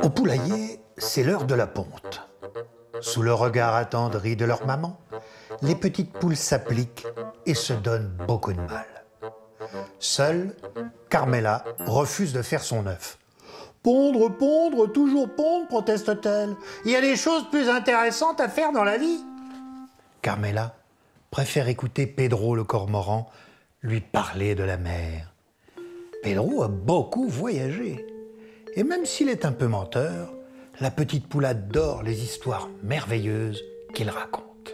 Au poulailler, c'est l'heure de la ponte. Sous le regard attendri de leur maman, les petites poules s'appliquent et se donnent beaucoup de mal. Seule, Carmela refuse de faire son œuf. « Pondre, pondre, toujours pondre, proteste-t-elle. Il y a des choses plus intéressantes à faire dans la vie. » Carmela préfère écouter Pedro le cormoran lui parler de la mer. Pedro a beaucoup voyagé. Et même s'il est un peu menteur, la petite poule adore les histoires merveilleuses qu'il raconte.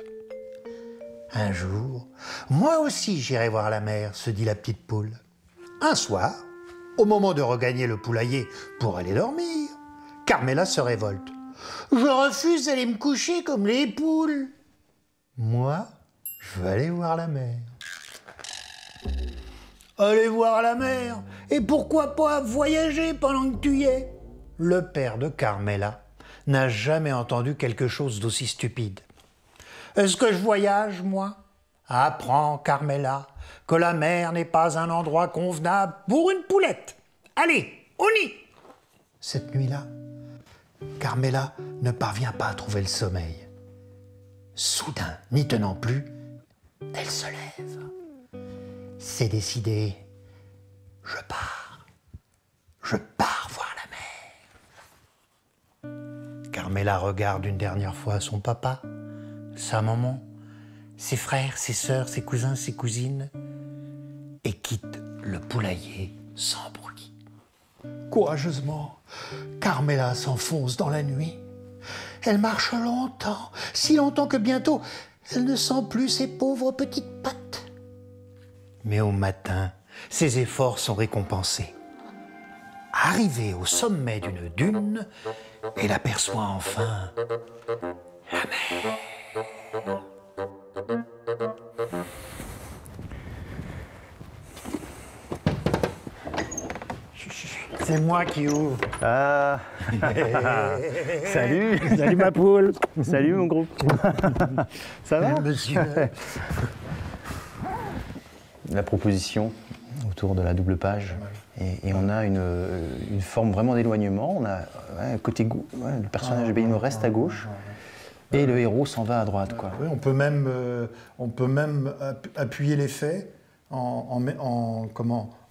Un jour, moi aussi j'irai voir la mer, se dit la petite poule. Un soir, au moment de regagner le poulailler pour aller dormir, Carmela se révolte. « Je refuse d'aller me coucher comme les poules. Moi, je veux aller voir la mer. » Aller voir la mer? Et pourquoi pas voyager pendant que tu y es? Le père de Carmela n'a jamais entendu quelque chose d'aussi stupide. Est-ce que je voyage, moi? Apprends, Carmela, que la mer n'est pas un endroit convenable pour une poulette. Allez, on y! Cette nuit-là, Carmela ne parvient pas à trouver le sommeil. Soudain, n'y tenant plus, elle se lève. C'est décidé, je pars voir la mer. Carmela regarde une dernière fois son papa, sa maman, ses frères, ses sœurs, ses cousins, ses cousines, et quitte le poulailler sans bruit. Courageusement, Carmela s'enfonce dans la nuit. Elle marche longtemps, si longtemps que bientôt, elle ne sent plus ses pauvres petites pattes. Mais au matin, ses efforts sont récompensés. Arrivée au sommet d'une dune, elle aperçoit enfin la mer. C'est moi qui ouvre. Ah. Salut. Salut ma poule. Salut mon groupe. Ça va? Monsieur. La proposition autour de la double page. Et on a une forme vraiment d'éloignement. On a un côté le personnage il nous reste à gauche et le héros s'en va à droite. Quoi. Oui, on peut même appuyer l'effet en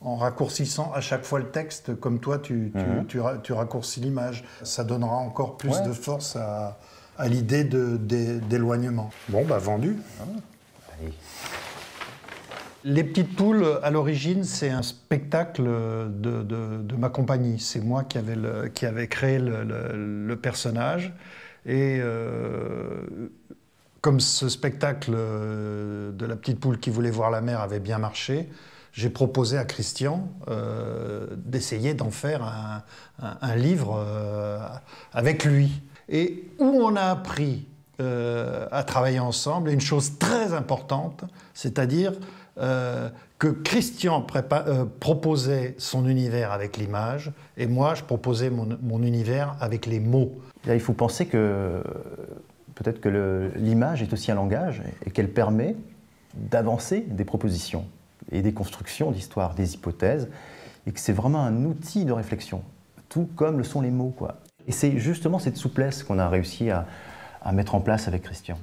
raccourcissant à chaque fois le texte, comme toi tu raccourcis l'image. Ça donnera encore plus de force à l'idée d'éloignement. Bon, bah vendu. Allez. Les petites poules, à l'origine, c'est un spectacle de ma compagnie. C'est moi qui avait créé le personnage. Et comme ce spectacle de la petite poule qui voulait voir la mer avait bien marché, j'ai proposé à Christian d'essayer d'en faire un livre avec lui. Et où on a appris à travailler ensemble, une chose très importante, c'est-à-dire que Christian proposait son univers avec l'image et moi je proposais mon univers avec les mots. Là, il faut penser que peut-être que l'image est aussi un langage et qu'elle permet d'avancer des propositions et des constructions d'histoires, des hypothèses, et que c'est vraiment un outil de réflexion, tout comme le sont les mots, quoi. Et c'est justement cette souplesse qu'on a réussi à mettre en place avec Christian.